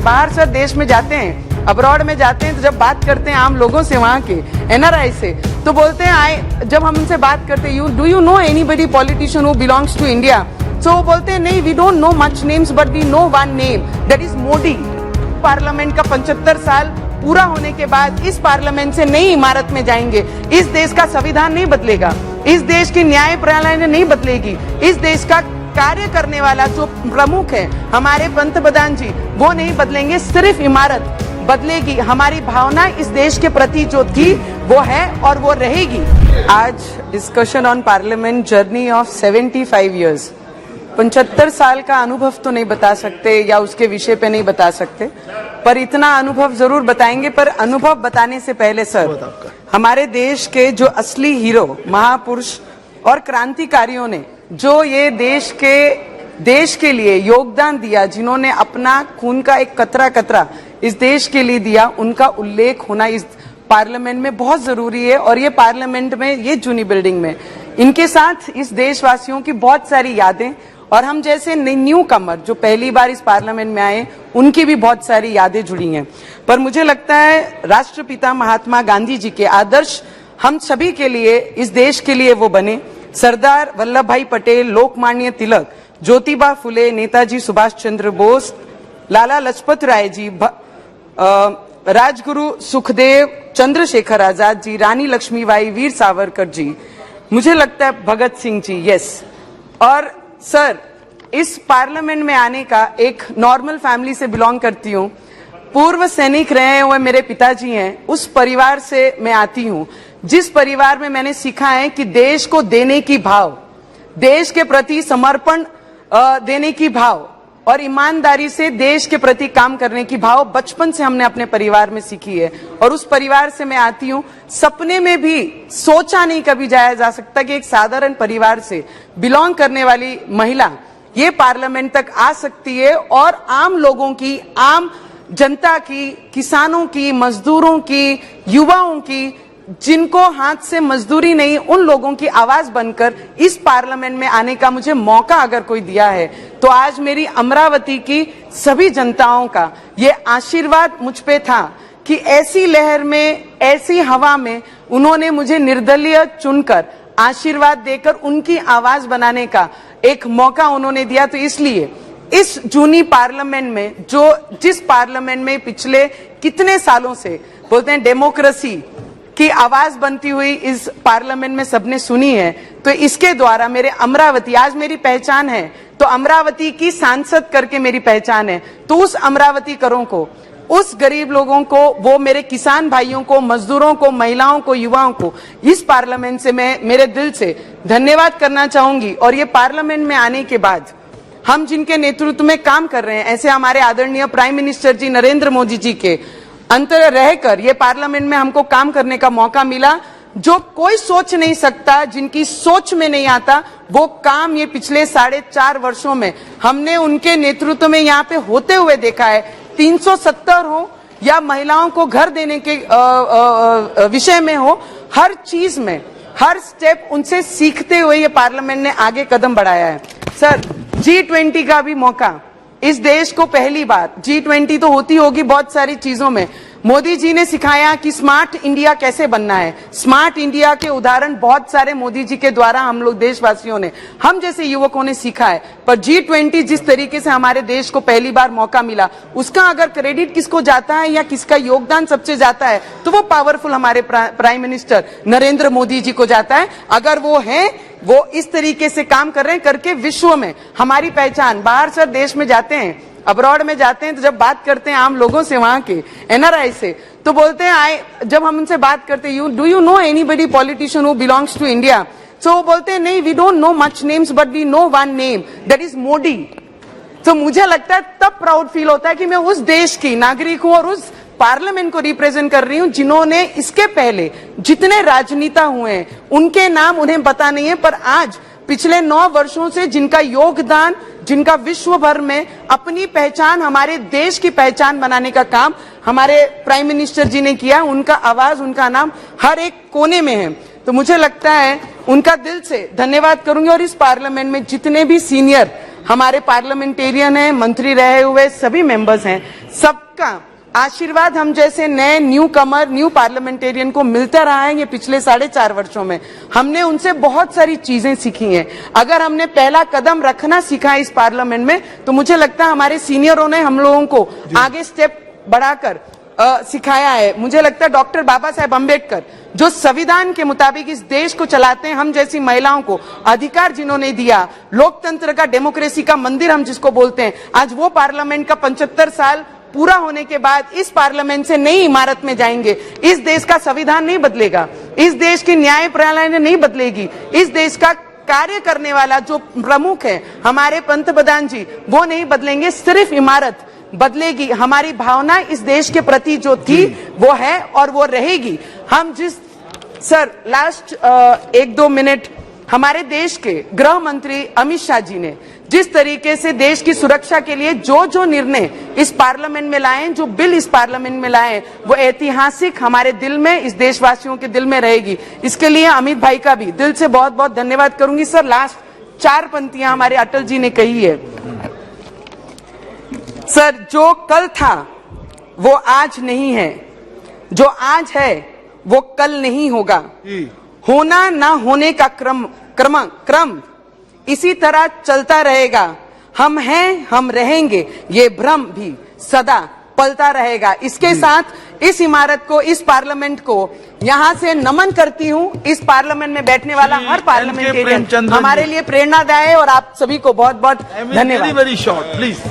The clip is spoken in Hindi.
बाहर सर देश में जाते हैं, अब्रॉड में जाते हैं, तो जब बात करते हैं आम लोगों से, वहाँ के एनआरआई से, तो बोलते हैं जब हम उनसे बात करते हैं, do you know anybody politician who belongs to India? तो वो बोलते हैं नहीं, we don't know much names but we know one name, that is Modi. Parliament का 75 साल पूरा होने के बाद इस पार्लियामेंट से नई इमारत में जाएंगे। इस देश का संविधान नहीं बदलेगा, इस देश की न्याय प्रणाली नहीं बदलेगी, इस देश का कार्य करने वाला जो प्रमुख है हमारे पंतप्रधान जी, वो नहीं बदलेंगे, सिर्फ इमारत बदलेगी। हमारी भावना इस देश के प्रति जो थी वो है और वो रहेगी। आज discussion on parliament journey of 75 years, 75 साल का अनुभव तो नहीं बता सकते या उसके विषय पे नहीं बता सकते, पर इतना अनुभव जरूर बताएंगे। पर अनुभव बताने से पहले सर, हमारे देश के जो असली हीरो, महापुरुष और क्रांतिकारियों ने जो ये देश के लिए योगदान दिया, जिन्होंने अपना खून का एक कतरा कतरा इस देश के लिए दिया, उनका उल्लेख होना इस पार्लियामेंट में बहुत जरूरी है। और ये पार्लियामेंट में, ये जूनी बिल्डिंग में, इनके साथ इस देशवासियों की बहुत सारी यादें, और हम जैसे न्यू कमर जो पहली बार इस पार्लियामेंट में आए, उनकी भी बहुत सारी यादें जुड़ी हैं। पर मुझे लगता है राष्ट्रपिता महात्मा गांधी जी के आदर्श हम सभी के लिए, इस देश के लिए वो बने। सरदार वल्लभ भाई पटेल, लोकमान्य तिलक, ज्योतिबा फुले, नेताजी सुभाष चंद्र बोस, लाला लजपत राय जी, राजगुरु सुखदेव, चंद्रशेखर आजाद जी, रानी लक्ष्मीबाई, वीर सावरकर जी, मुझे लगता है भगत सिंह जी, यस। और सर, इस पार्लियामेंट में आने का, एक नॉर्मल फैमिली से बिलोंग करती हूँ, पूर्व सैनिक रहे हुए मेरे पिताजी हैं, उस परिवार से मैं आती हूँ, जिस परिवार में मैंने सीखा है कि देश को देने की भाव, देश के प्रति समर्पण देने की भाव और ईमानदारी से देश के प्रति काम करने की भाव बचपन से हमने अपने परिवार में सीखी है। और उस परिवार से मैं आती हूँ। सपने में भी सोचा नहीं कभी जाया जा सकता कि एक साधारण परिवार से बिलोंग करने वाली महिला ये पार्लियामेंट तक आ सकती है और आम लोगों की, आम जनता की, किसानों की, मजदूरों की, युवाओं की, जिनको हाथ से मजदूरी नहीं, उन लोगों की आवाज बनकर इस पार्लियामेंट में आने का मुझे मौका अगर कोई दिया है, तो आज मेरी अमरावती की सभी जनताओं का ये आशीर्वाद मुझ पे था कि ऐसी लहर में, ऐसी हवा में उन्होंने मुझे निर्दलीय चुनकर आशीर्वाद देकर उनकी आवाज बनाने का एक मौका उन्होंने दिया। तो इसलिए इस जूनी पार्लियामेंट में, जिस पार्लियामेंट में पिछले कितने सालों से बोलते हैं डेमोक्रेसी की आवाज बनती हुई इस पार्लियामेंट में सबने सुनी है, तो इसके द्वारा मेरे अमरावती, आज मेरी पहचान है तो अमरावती की सांसद करके मेरी पहचान है। तो उस अमरावती करों को, उस गरीब लोगों को, वो मेरे किसान भाइयों को, मजदूरों को, महिलाओं को, युवाओं को इस पार्लियामेंट से मैं मेरे दिल से धन्यवाद करना चाहूंगी। और ये पार्लियामेंट में आने के बाद हम जिनके नेतृत्व में काम कर रहे हैं, ऐसे हमारे आदरणीय प्राइम मिनिस्टर जी नरेंद्र मोदी जी के अंतर रहकर ये पार्लियामेंट में हमको काम करने का मौका मिला, जो कोई सोच नहीं सकता, जिनकी सोच में नहीं आता, वो काम ये पिछले 4.5 वर्षों में हमने उनके नेतृत्व में यहाँ पे होते हुए देखा है। 370 हो या महिलाओं को घर देने के विषय में हो, हर चीज में, हर स्टेप उनसे सीखते हुए ये पार्लियामेंट ने आगे कदम बढ़ाया है। सर, G20 का भी मौका इस देश को पहली बार, G20 तो होती होगी बहुत सारी चीजों में, मोदी जी ने सिखाया कि स्मार्ट इंडिया कैसे बनना है। स्मार्ट इंडिया के उदाहरण बहुत सारे मोदी जी के द्वारा हम लोग देशवासियों ने, हम जैसे युवकों ने सीखा है। पर G20 जिस तरीके से हमारे देश को पहली बार मौका मिला, उसका अगर क्रेडिट किसको जाता है या किसका योगदान सबसे जाता है, तो वो पावरफुल हमारे प्राइम मिनिस्टर नरेंद्र मोदी जी को जाता है। अगर वो हैं, वो इस तरीके से काम कर रहे हैं, करके विश्व में हमारी पहचान, बाहर सर देश में जाते हैं, अब्रॉड में जाते हैं, तो जब बात करते हैं आम लोगों से, वहाँ के एनआरआई से, तो बोलते हैं जब हम उनसे बात करते हैं, do you know anybody politician who belongs to India? तो वो बोलते हैं नहीं, we don't know much names but we know one name, that is Modi. तो मुझे लगता है तब प्राउड फील होता है कि मैं उस देश की नागरिक हूँ और उस पार्लियामेंट को रिप्रेजेंट कर रही हूँ, जिन्होंने इसके पहले जितने राजनेता हुए हैं उनके नाम उन्हें पता नहीं है, पर आज पिछले 9 वर्षों से जिनका योगदान, जिनका विश्व भर में अपनी पहचान, हमारे देश की पहचान बनाने का काम हमारे प्राइम मिनिस्टर जी ने किया, उनका आवाज, उनका नाम हर एक कोने में है। तो मुझे लगता है उनका दिल से धन्यवाद करूंगी। और इस पार्लियामेंट में जितने भी सीनियर हमारे पार्लियामेंटेरियन हैं, मंत्री रहे हुए सभी मेंबर्स हैं, सबका आशीर्वाद हम जैसे नए न्यू कमर न्यू पार्लियामेंटेरियन को मिलता रहा है। ये पिछले 4.5 वर्षों में हमने उनसे बहुत सारी चीजें सीखी हैं। अगर हमने पहला कदम रखना सीखा इस पार्लियामेंट में, तो मुझे लगता है हमारे सीनियरों ने हम लोगों को आगे स्टेप बढ़ाकर सिखाया है। मुझे लगता है डॉक्टर बाबा साहेब अम्बेडकर जो संविधान के मुताबिक इस देश को चलाते हैं, हम जैसी महिलाओं को अधिकार जिन्होंने दिया, लोकतंत्र का, डेमोक्रेसी का मंदिर हम जिसको बोलते हैं, आज वो पार्लियामेंट का 75 साल पूरा होने के बाद इस पार्लियामेंट से नई इमारत में जाएंगे। इस देश का संविधान नहीं बदलेगा, इस देश की न्याय प्रणाली नहीं बदलेगी, इस देश का कार्य करने वाला जो प्रमुख है हमारे पंतप्रधान जी, वो नहीं बदलेंगे, सिर्फ इमारत बदलेगी। हमारी भावना इस देश के प्रति जो थी वो है और वो रहेगी। हम जिस सर लास्ट 1-2 मिनट हमारे देश के गृह मंत्री अमित शाह जी ने जिस तरीके से देश की सुरक्षा के लिए जो जो निर्णय इस पार्लियामेंट में लाए, जो बिल इस पार्लियामेंट में लाए, वो ऐतिहासिक हमारे दिल में, इस देशवासियों के दिल में रहेगी। इसके लिए अमित भाई का भी दिल से बहुत बहुत धन्यवाद करूंगी। सर लास्ट 4 पंक्तियां हमारे अटल जी ने कही है, सर जो कल था वो आज नहीं है, जो आज है वो कल नहीं होगा, होना ना होने का क्रम इसी तरह चलता रहेगा, हम हैं हम रहेंगे, ये भ्रम भी सदा पलता रहेगा। इसके साथ इस इमारत को, इस पार्लियामेंट को यहां से नमन करती हूं। इस पार्लियामेंट में बैठने वाला हर पार्लियामेंटेरियन हमारे लिए प्रेरणादायी है और आप सभी को बहुत बहुत धन्यवाद। Very short please.